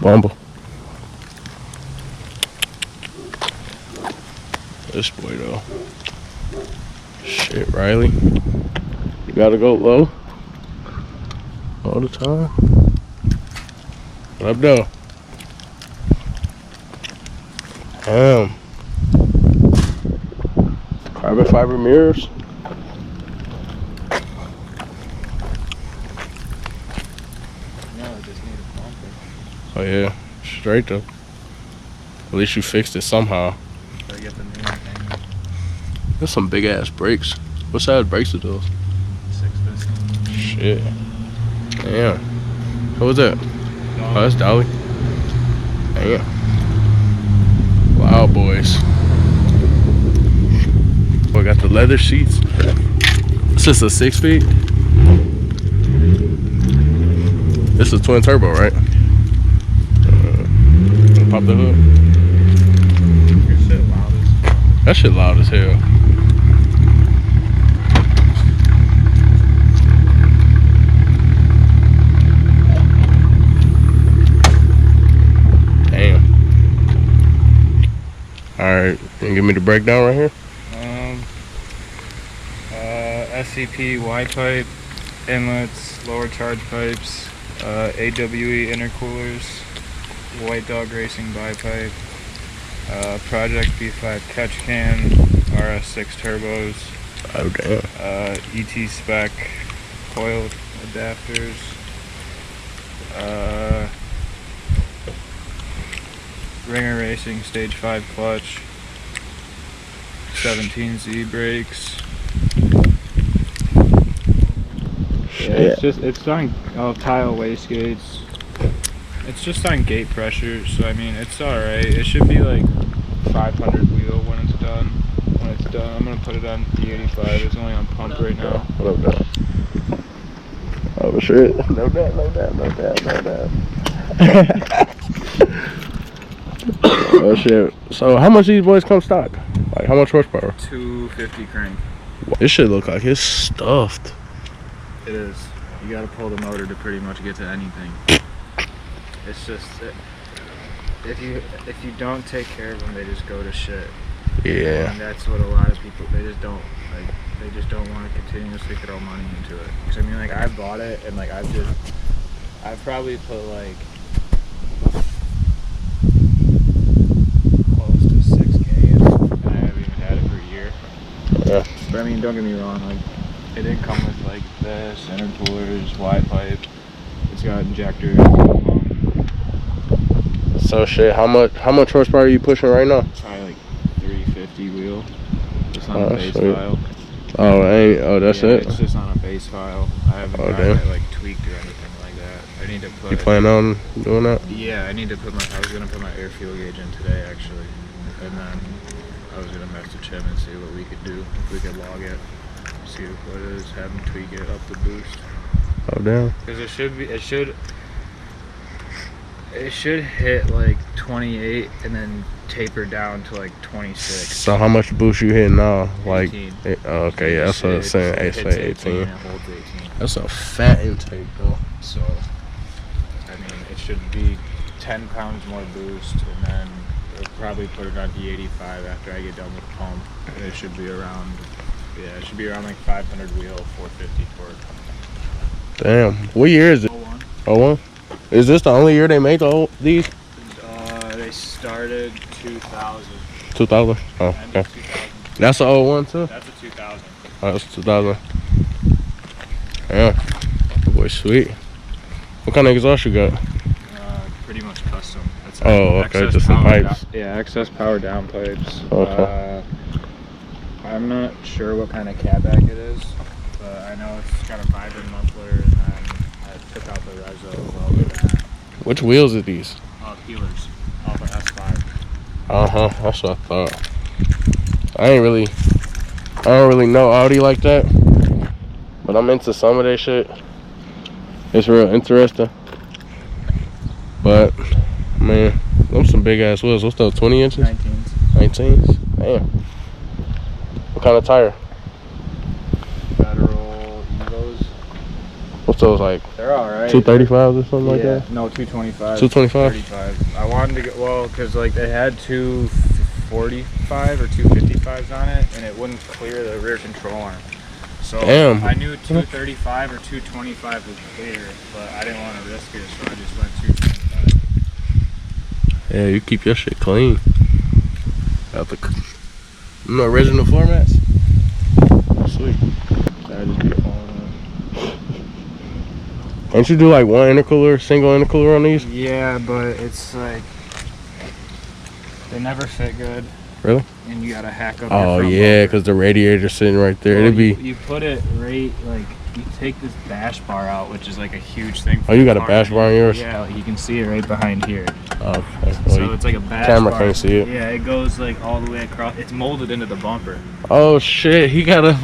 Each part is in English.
Bumble. This boy though. Shit, Riley. You gotta go low all the time. What up though? Damn. Carbon fiber mirrors. No, I just need a bumper. Oh yeah, straight though. At least you fixed it somehow. So you get the new thing. There's some big ass brakes. What size brakes are those? 6 pistons. Shit. Damn. What was that? Oh, that's Dolly. Damn. Wow, boys. We got the leather seats. This is a 6-speed. This is twin turbo, right? Pop the hood. Your shit loud as fuck. That shit loud as hell. Damn. Alright, can you give me the breakdown right here? SCP Y pipe, inlets, lower charge pipes, AWE intercoolers, White Dog Racing bipipe, Project B5 catch can, RS6 turbos, Oh damn. ET spec coil adapters, Ringer Racing stage 5 clutch, 17Z brakes. Yeah, it's on tile wastegates. It's just on gate pressure, so I mean it's alright. It should be like 500 wheel when it's done. When it's done, I'm gonna put it on D85. It's only on pump right now. What up, dog? Oh shit. No doubt, no doubt, no doubt, no doubt. Oh shit. So how much these boys come stock? Like how much horsepower? 250 crank. This shit look like it's stuffed. It is. You gotta pull the motor to pretty much get to anything. It's just if you don't take care of them, they just go to shit. Yeah. And that's what a lot of people, they just don't want to continuously throw money into it. Cause I mean, like I bought it and like I've probably put like close to 6K in it, and I haven't even had it for a year. Yeah. But I mean, don't get me wrong, like it didn't come with like this, intercoolers, Y pipe. It's got injector. So shit, how much horsepower are you pushing right now? Probably like 350 wheel. Just on a base sweet. file. That's Yeah, it. it's just on a base file. I haven't got it like tweaked or anything like that. I need to put. You plan on doing that? Yeah, I need to put I was gonna put my air fuel gauge in today actually, and then I was gonna message him and see what we could do if we could log it, see what it is, have him tweak it up the boost. Oh damn. Because it should hit like 28 and then taper down to like 26. So how much boost you hitting now? Like 18. Okay, yeah, that's what I was saying. It hits 18. and it holds 18. That's a fat intake though. So, I mean, it should be 10 pounds more boost, and then I'll probably put it on D85 after I get done with the pump. And it should be around, like 500 wheel, 450 torque. Damn. What year is it? 01. 01? Is this the only year they make these? They started 2000. 2000? Oh, End okay. of 2000. That's a 01 too? That's a 2000. Oh, that's 2000. Yeah. Boy, sweet. What kind of exhaust you got? Pretty much custom. It's Oh, okay, just some pipes. Yeah, excess power down pipes. Okay. I'm not sure what kind of catback it is, but I know it's got a vibrant muffler, and then I took out the reso welded that. Which wheels are these? Peelers off of S5. That's what I thought. I don't really know Audi like that, but I'm into some of that shit. It's real interesting. But man, them some big ass wheels. What's those, 20 inches? 19s. 19s? Damn. What kind of tire? Federal Evos. What's those like? They're alright. 235s or something like that? No, 225. 225? 35. I wanted to get, well, because like they had 245 or 255s on it, and it wouldn't clear the rear control arm. So damn. I knew 235 or 225 was clear, but I didn't want to risk it, so I just went 225. Yeah, you keep your shit clean. Got the original floor mats. Sweet. I just be falling off. Don't you do like one intercooler, single intercooler on these? Yeah, but it's like they never fit good. Really? And you gotta hack up. Oh your front yeah, bumper. because the radiator's sitting right there. Well, It'd be. You put it right, like you take this bash bar out, which is like a huge thing. Oh, you got a bash bar on yours? Yeah, like you can see it right behind here. Oh, okay. Well, So it's like a bash camera bar. can't see it. Yeah, it goes like all the way across. It's molded into the bumper. Oh shit, he got a.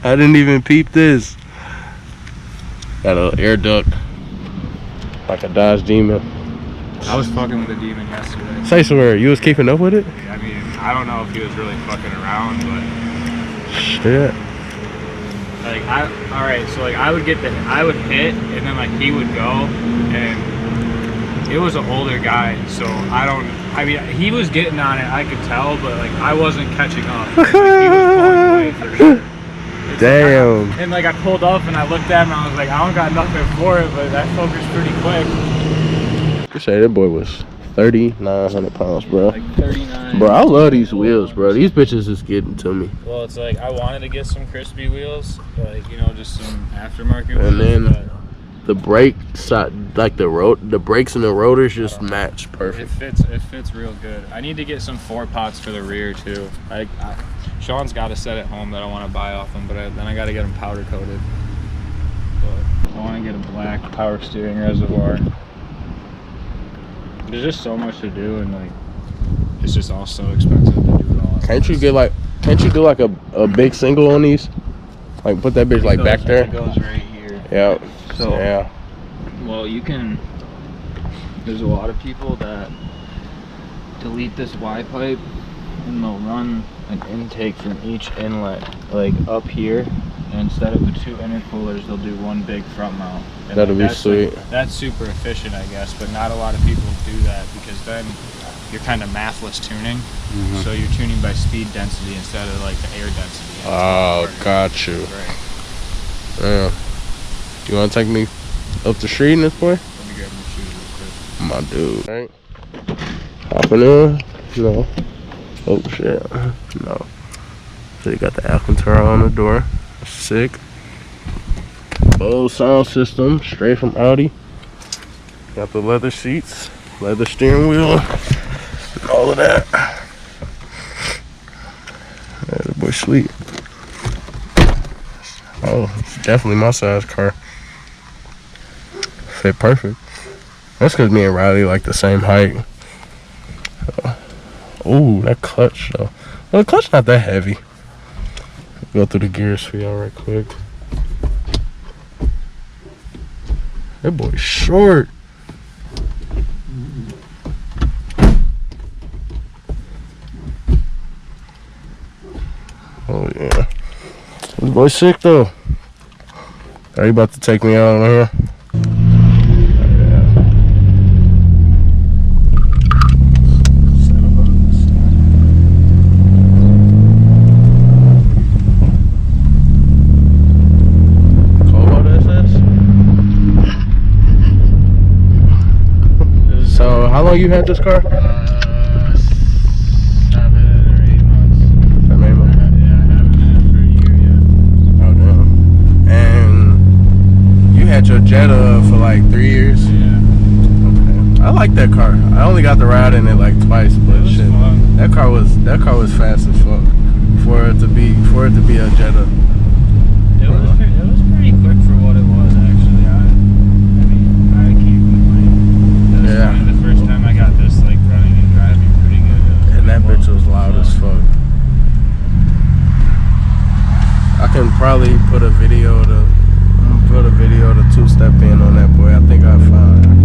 I didn't even peep this. Got a air duct. Like a Dodge Demon. I was fucking with the Demon yesterday. Say swear, you was keeping up with it? I mean, I don't know if he was really fucking around, but Shit. like alright, so like I would hit and then like he would go, and it was an older guy, so I mean he was getting on it, I could tell, but like I wasn't catching up. Like, he was pulling away for sure. Damn. And like I pulled up and I looked at him and I was like, I don't got nothing for it, but that focused pretty quick. You say that boy was 3,900 pounds, bro. Like 39. Bro, I love these wheels, bro. These bitches is getting to me. Well, it's like I wanted to get some crispy wheels, like you know, just some aftermarket wheels. And then the brake side, like the brakes and the rotors just match perfect. It fits real good. I need to get some 4-pots for the rear too. Sean's got a set at home that I want to buy off him, but then I got to get them powder coated. But I want to get a black power steering reservoir. There's just so much to do, and like it's just all so expensive to do it all. Can't you do like a big single on these? Like put that bitch like back there. It goes right here. Yeah. So yeah. well, you can. There's a lot of people that delete this Y pipe, and they'll run an intake from each inlet, like up here. And instead of the 2 intercoolers, they'll do one big front mount. And That'll be sweet. Like, that's super efficient, I guess, but not a lot of people do that because then you're kind of mathless tuning. Mm-hmm. So you're tuning by speed density instead of like the air density. Oh, got you. Right. Yeah. You want to take me up the street in this boy? Let me grab my shoes real quick. My dude. Right. Hopping in. No. Oh shit. No. So you got the Alcantara on the door. Sick. Bose sound system, straight from Audi. Got the leather seats, leather steering wheel, and all of that. Yeah, the boy sweet. Oh, it's definitely my size car. Fit perfect. That's because me and Riley like the same height. Oh, that clutch though. Well, the clutch not that heavy. Go through the gears for y'all right quick. That boy's short. Oh yeah. This boy's sick though. Are you about to take me out on here? How long you had this car? 7 or 8 months. 7 or 8 months. Yeah, I haven't had it for a year yet. Oh damn. And you had your Jetta for like 3 years? Yeah. Okay. I like that car. I only got to ride in it like twice, but shit. Fun. That car was fast as fuck for it to be a Jetta. It was pretty quick for what it was actually. I mean, I can't complain. Yeah. The first time I got this like running and driving pretty good. And that bitch was loud as fuck. I can probably put a video to 2-step in on that boy. I think I can find one.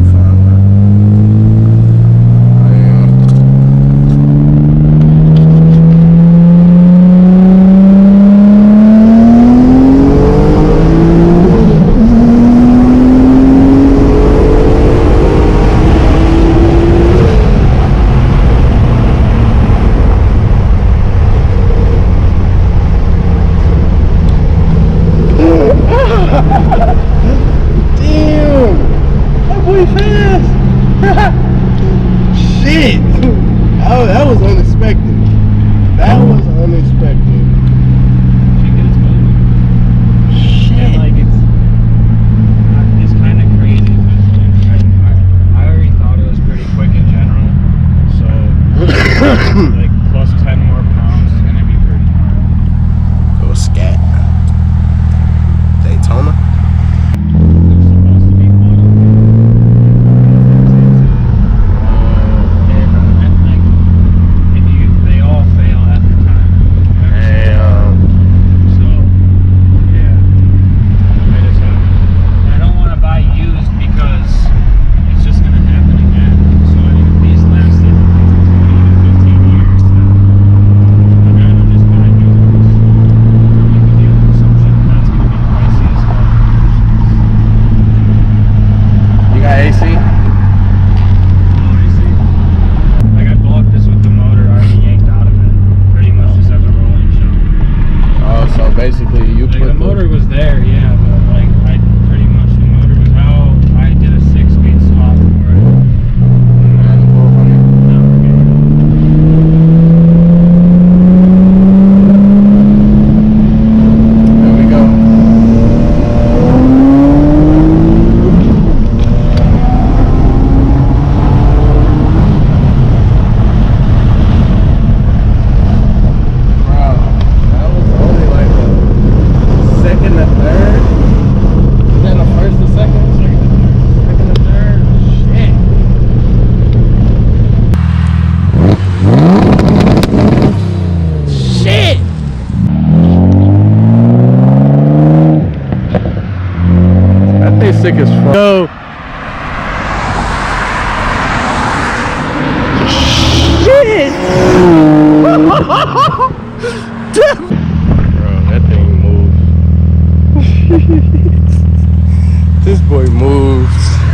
sick as fuck. Yo. Shit! Bro, that thing moves. This boy moves.